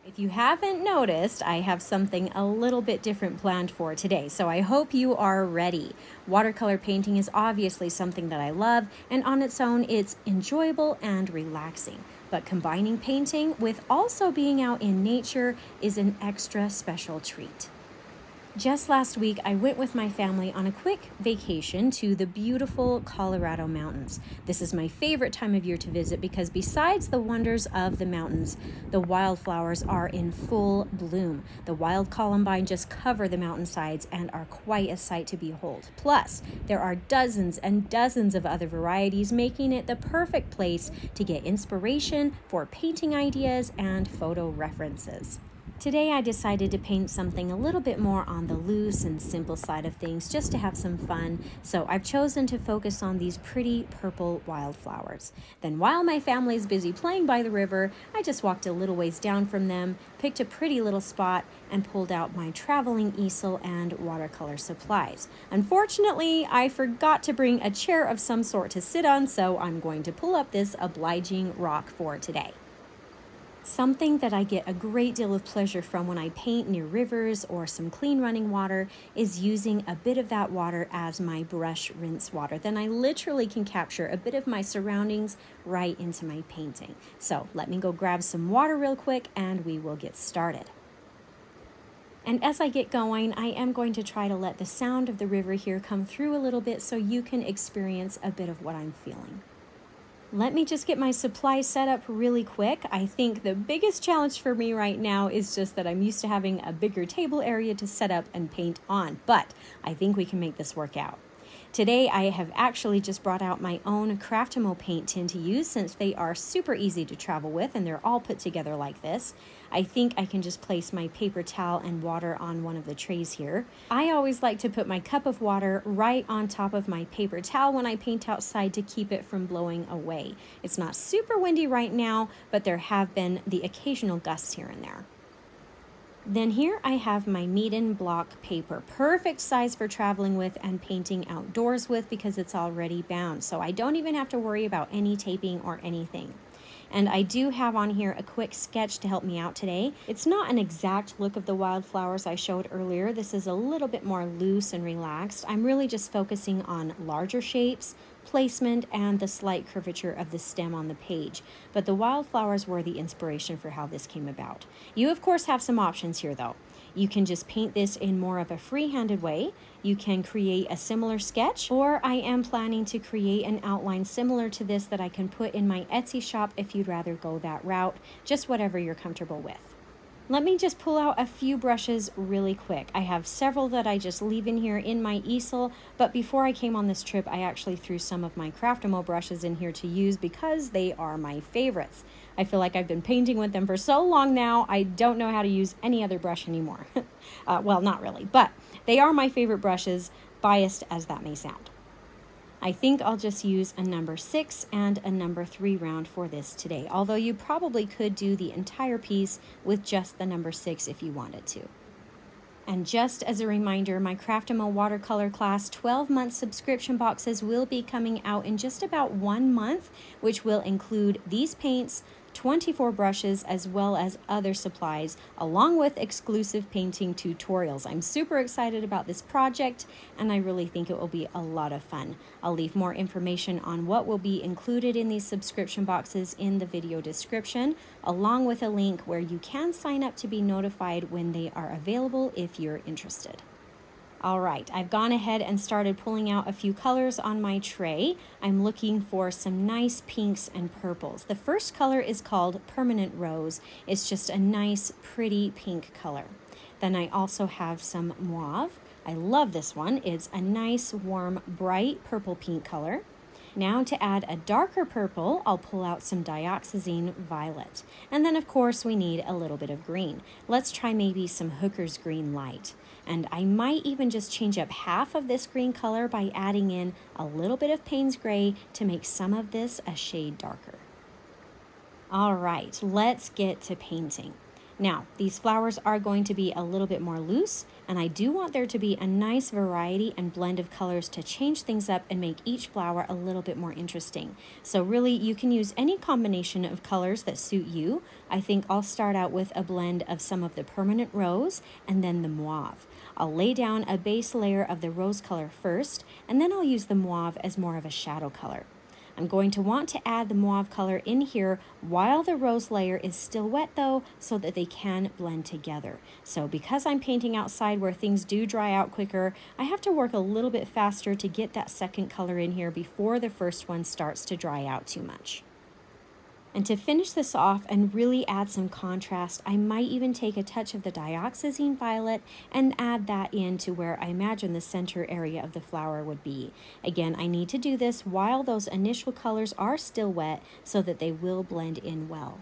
If you haven't noticed, I have something a little bit different planned for today, so I hope you are ready. Watercolor painting is obviously something that I love, and on its own, it's enjoyable and relaxing. But combining painting with also being out in nature is an extra special treat. Just last week, I went with my family on a quick vacation to the beautiful Colorado mountains. This is my favorite time of year to visit because besides the wonders of the mountains, the wildflowers are in full bloom. The wild columbine just cover the mountainsides and are quite a sight to behold. Plus, there are dozens and dozens of other varieties, making it the perfect place to get inspiration for painting ideas and photo references. Today I decided to paint something a little bit more on the loose and simple side of things just to have some fun, so I've chosen to focus on these pretty purple wildflowers. Then while my family is busy playing by the river, I just walked a little ways down from them, picked a pretty little spot, and pulled out my traveling easel and watercolor supplies. Unfortunately, I forgot to bring a chair of some sort to sit on, so I'm going to pull up this obliging rock for today. Something that I get a great deal of pleasure from when I paint near rivers or some clean running water is using a bit of that water as my brush rinse water. Then I literally can capture a bit of my surroundings right into my painting. So let me go grab some water real quick and we will get started. And as I get going, I am going to try to let the sound of the river here come through a little bit so you can experience a bit of what I'm feeling. Let me just get my supplies set up really quick. I think the biggest challenge for me right now is just that I'm used to having a bigger table area to set up and paint on, but I think we can make this work out. Today, I have actually just brought out my own craftamo paint tin to use since they are super easy to travel with and they're all put together like this. I think I can just place my paper towel and water on one of the trays here. I always like to put my cup of water right on top of my paper towel when I paint outside to keep it from blowing away. It's not super windy right now, but there have been the occasional gusts here and there. Then here I have my Meeden block paper, perfect size for traveling with and painting outdoors with because it's already bound, so I don't even have to worry about any taping or anything. And I do have on here a quick sketch to help me out today. It's not an exact look of the wildflowers I showed earlier. This is a little bit more loose and relaxed. I'm really just focusing on larger shapes, placement, and the slight curvature of the stem on the page. But the wildflowers were the inspiration for how this came about. You, of course, have some options here, though. You can just paint this in more of a free-handed way. You can create a similar sketch, or I am planning to create an outline similar to this that I can put in my Etsy shop if you'd rather go that route, just whatever you're comfortable with. Let me just pull out a few brushes really quick. I have several that I just leave in here in my easel, but before I came on this trip, I actually threw some of my craftamo brushes in here to use because they are my favorites. I feel like I've been painting with them for so long now, I don't know how to use any other brush anymore. Well, not really, but they are my favorite brushes, biased as that may sound. I think I'll just use a number 6 and a number 3 round for this today, although you probably could do the entire piece with just the number 6 if you wanted to. And just as a reminder, my Craftamo watercolor class 12-month subscription boxes will be coming out in just about 1 month, which will include these paints, 24 brushes, as well as other supplies, along with exclusive painting tutorials. I'm super excited about this project, and I really think it will be a lot of fun. I'll leave more information on what will be included in these subscription boxes in the video description, along with a link where you can sign up to be notified when they are available if you're interested. All right, I've gone ahead and started pulling out a few colors on my tray. I'm looking for some nice pinks and purples. The first color is called Permanent Rose. It's just a nice, pretty pink color. Then I also have some mauve. I love this one. It's a nice, warm, bright purple pink color. Now to add a darker purple, I'll pull out some dioxazine violet. And then of course we need a little bit of green. Let's try maybe some Hooker's Green Light. And I might even just change up half of this green color by adding in a little bit of Payne's Gray to make some of this a shade darker. All right, let's get to painting. Now, these flowers are going to be a little bit more loose, and I do want there to be a nice variety and blend of colors to change things up and make each flower a little bit more interesting. So really, you can use any combination of colors that suit you. I think I'll start out with a blend of some of the permanent rose and then the mauve. I'll lay down a base layer of the rose color first, and then I'll use the mauve as more of a shadow color. I'm going to want to add the mauve color in here while the rose layer is still wet though, so that they can blend together. So because I'm painting outside where things do dry out quicker, I have to work a little bit faster to get that second color in here before the first one starts to dry out too much. And to finish this off and really add some contrast, I might even take a touch of the dioxazine violet and add that into where I imagine the center area of the flower would be. Again, I need to do this while those initial colors are still wet so that they will blend in well.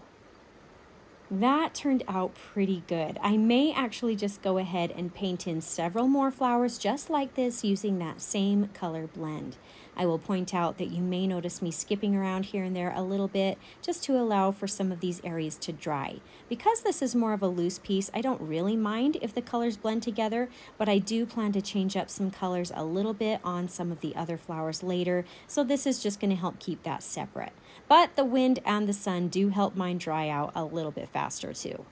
That turned out pretty good. I may actually just go ahead and paint in several more flowers just like this using that same color blend. I will point out that you may notice me skipping around here and there a little bit just to allow for some of these areas to dry. Because this is more of a loose piece, I don't really mind if the colors blend together, but I do plan to change up some colors a little bit on some of the other flowers later, so this is just going to help keep that separate. But the wind and the sun do help mine dry out a little bit faster too.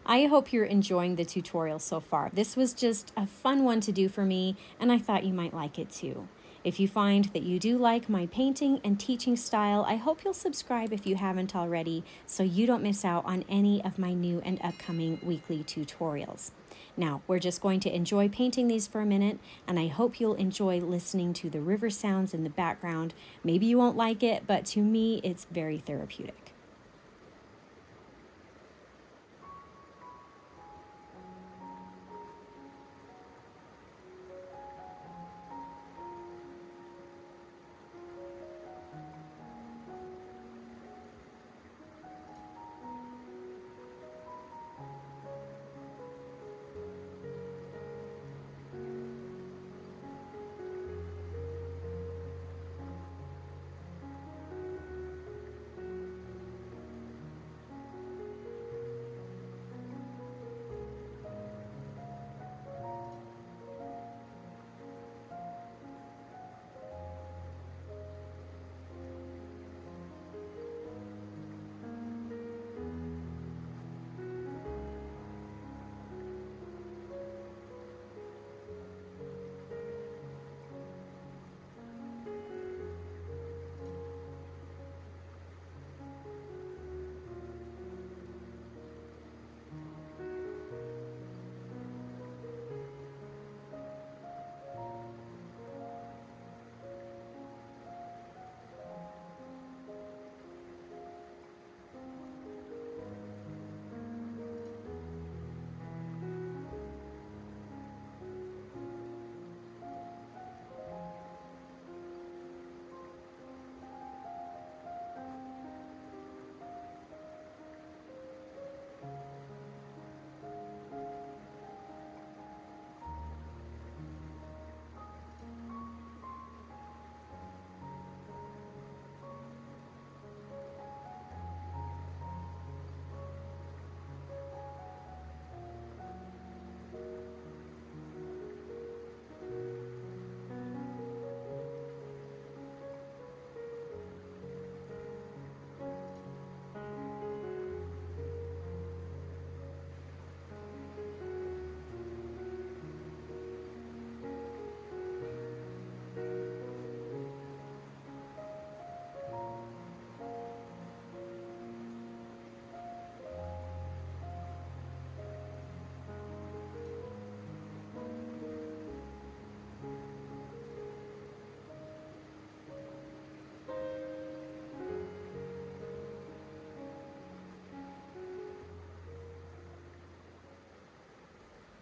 I hope you're enjoying the tutorial so far. This was just a fun one to do for me, and I thought you might like it too. If you find that you do like my painting and teaching style, I hope you'll subscribe if you haven't already, so you don't miss out on any of my new and upcoming weekly tutorials. Now, we're just going to enjoy painting these for a minute, and I hope you'll enjoy listening to the river sounds in the background. Maybe you won't like it, but to me, it's very therapeutic.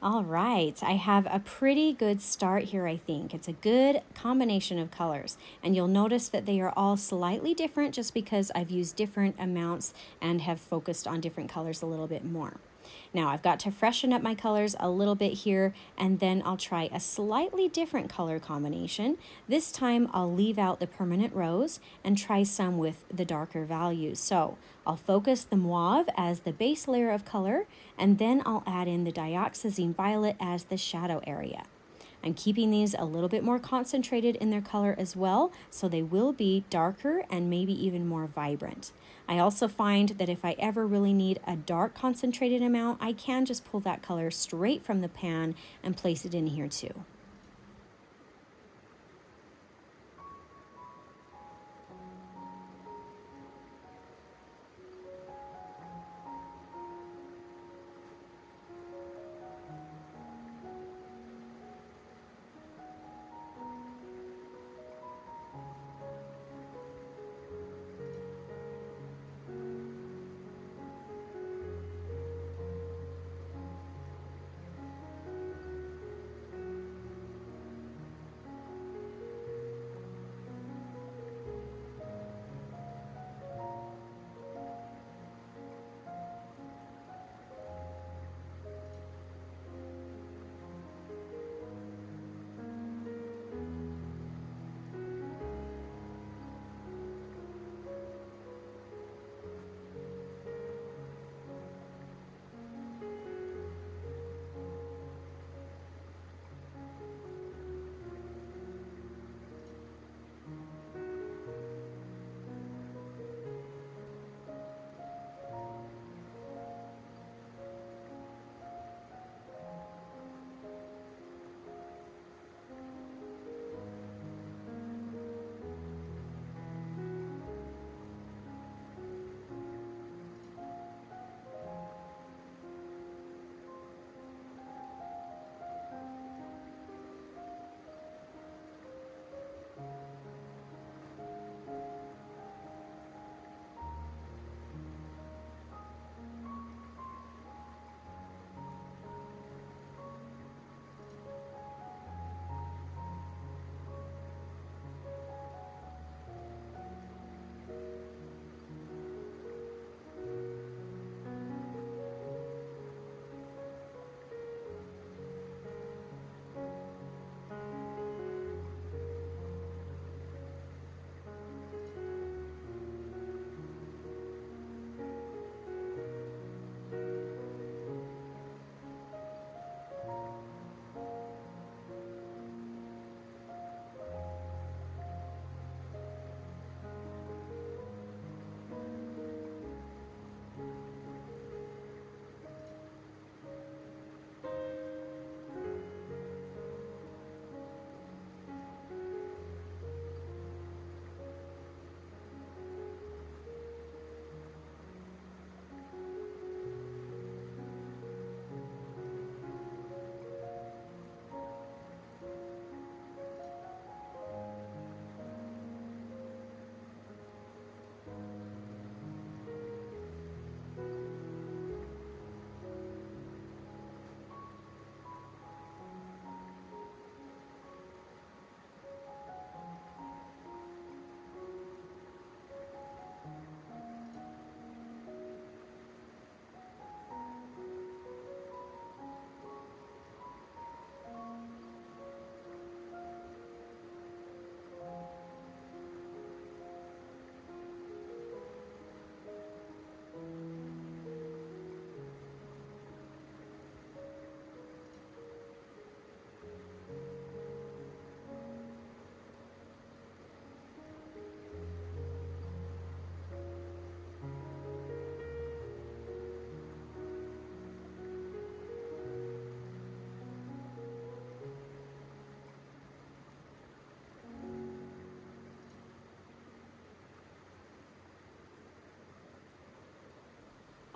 All right, I have a pretty good start here, I think. It's a good combination of colors, and you'll notice that they are all slightly different just because I've used different amounts and have focused on different colors a little bit more. Now I've got to freshen up my colors a little bit here, and then I'll try a slightly different color combination. This time I'll leave out the permanent rose and try some with the darker values. So I'll focus the mauve as the base layer of color, and then I'll add in the dioxazine violet as the shadow area. I'm keeping these a little bit more concentrated in their color as well, so they will be darker and maybe even more vibrant. I also find that if I ever really need a dark concentrated amount, I can just pull that color straight from the pan and place it in here too.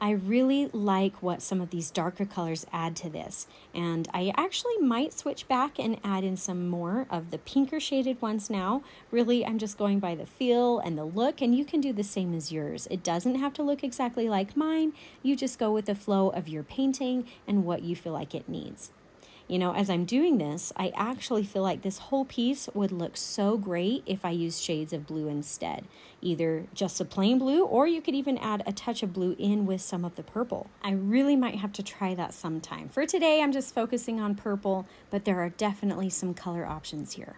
I really like what some of these darker colors add to this, and I actually might switch back and add in some more of the pinker shaded ones now. Really, I'm just going by the feel and the look, and you can do the same as yours. It doesn't have to look exactly like mine. You just go with the flow of your painting and what you feel like it needs. As I'm doing this, I actually feel like this whole piece would look so great if I used shades of blue instead. Either just a plain blue, or you could even add a touch of blue in with some of the purple. I really might have to try that sometime. For today, I'm just focusing on purple, but there are definitely some color options here.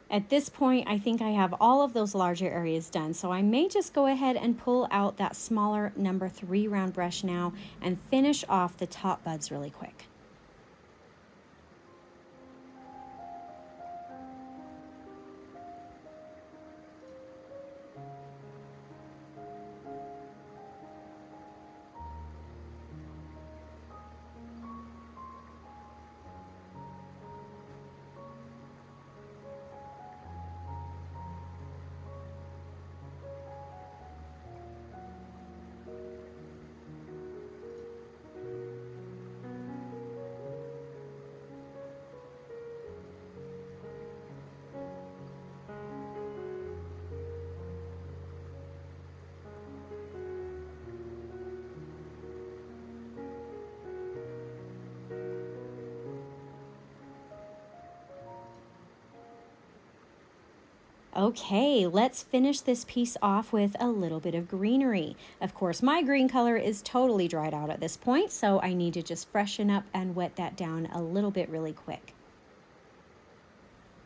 At this point, I think I have all of those larger areas done, so I may just go ahead and pull out that smaller number 3 round brush now and finish off the top buds really quick. Okay, let's finish this piece off with a little bit of greenery. Of course, my green color is totally dried out at this point, so I need to just freshen up and wet that down a little bit really quick.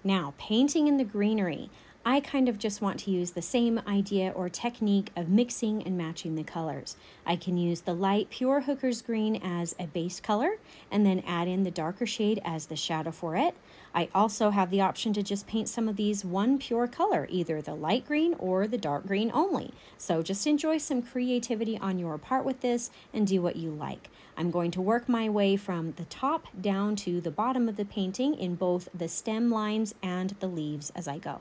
Now, painting in the greenery, I kind of just want to use the same idea or technique of mixing and matching the colors. I can use the light pure hooker's green as a base color and then add in the darker shade as the shadow for it. I also have the option to just paint some of these one pure color, either the light green or the dark green only. So just enjoy some creativity on your part with this and do what you like. I'm going to work my way from the top down to the bottom of the painting in both the stem lines and the leaves as I go.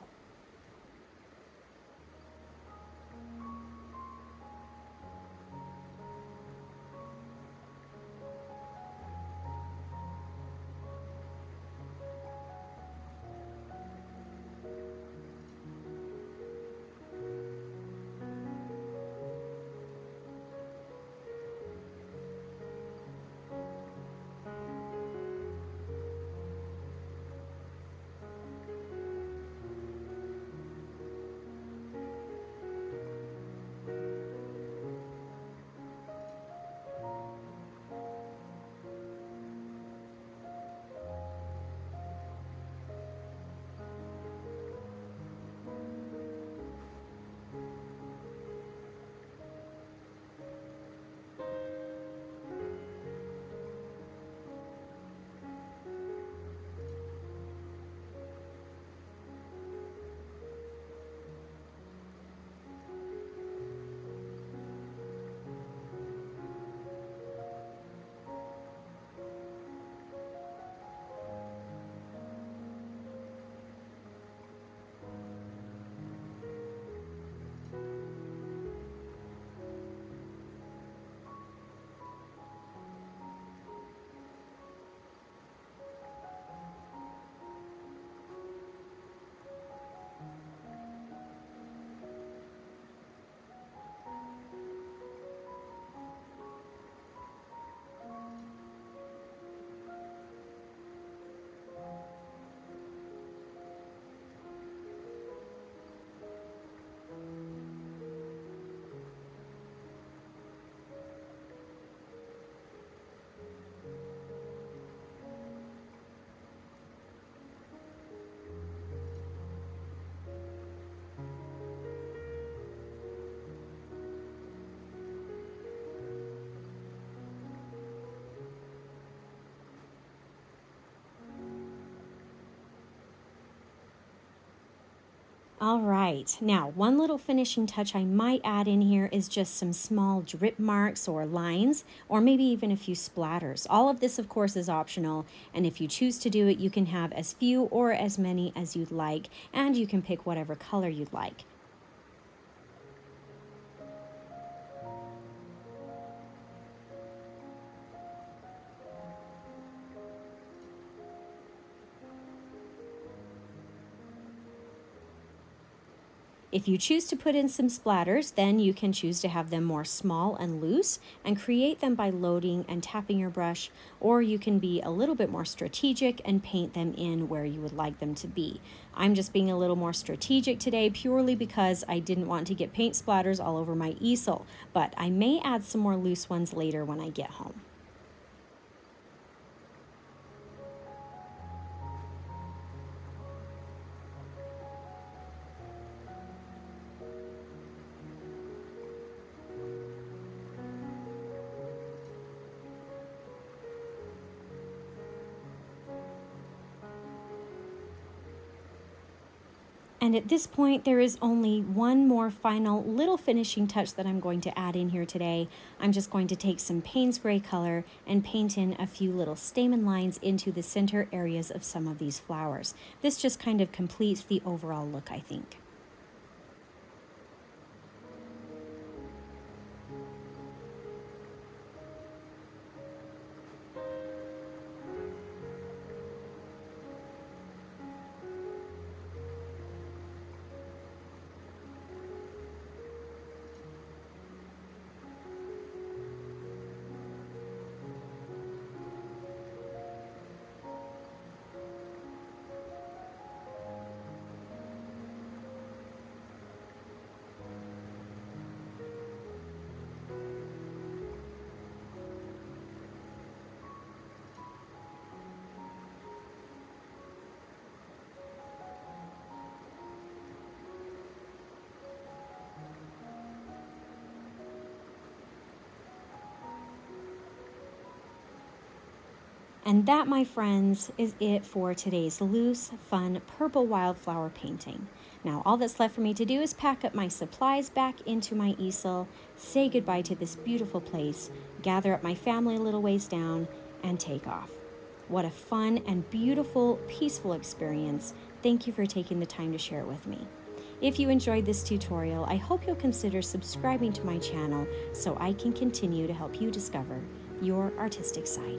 All right, now one little finishing touch I might add in here is just some small drip marks or lines, or maybe even a few splatters. All of this, of course, is optional, and if you choose to do it, you can have as few or as many as you'd like, and you can pick whatever color you'd like. If you choose to put in some splatters, then you can choose to have them more small and loose and create them by loading and tapping your brush, or you can be a little bit more strategic and paint them in where you would like them to be. I'm just being a little more strategic today purely because I didn't want to get paint splatters all over my easel, but I may add some more loose ones later when I get home. And at this point, there is only one more final little finishing touch that I'm going to add in here today. I'm just going to take some Payne's gray color and paint in a few little stamen lines into the center areas of some of these flowers. This just kind of completes the overall look, I think. And that, my friends, is it for today's loose, fun purple wildflower painting. Now, all that's left for me to do is pack up my supplies back into my easel, say goodbye to this beautiful place, gather up my family a little ways down, and take off. What a fun and beautiful, peaceful experience. Thank you for taking the time to share it with me. If you enjoyed this tutorial, I hope you'll consider subscribing to my channel so I can continue to help you discover your artistic side.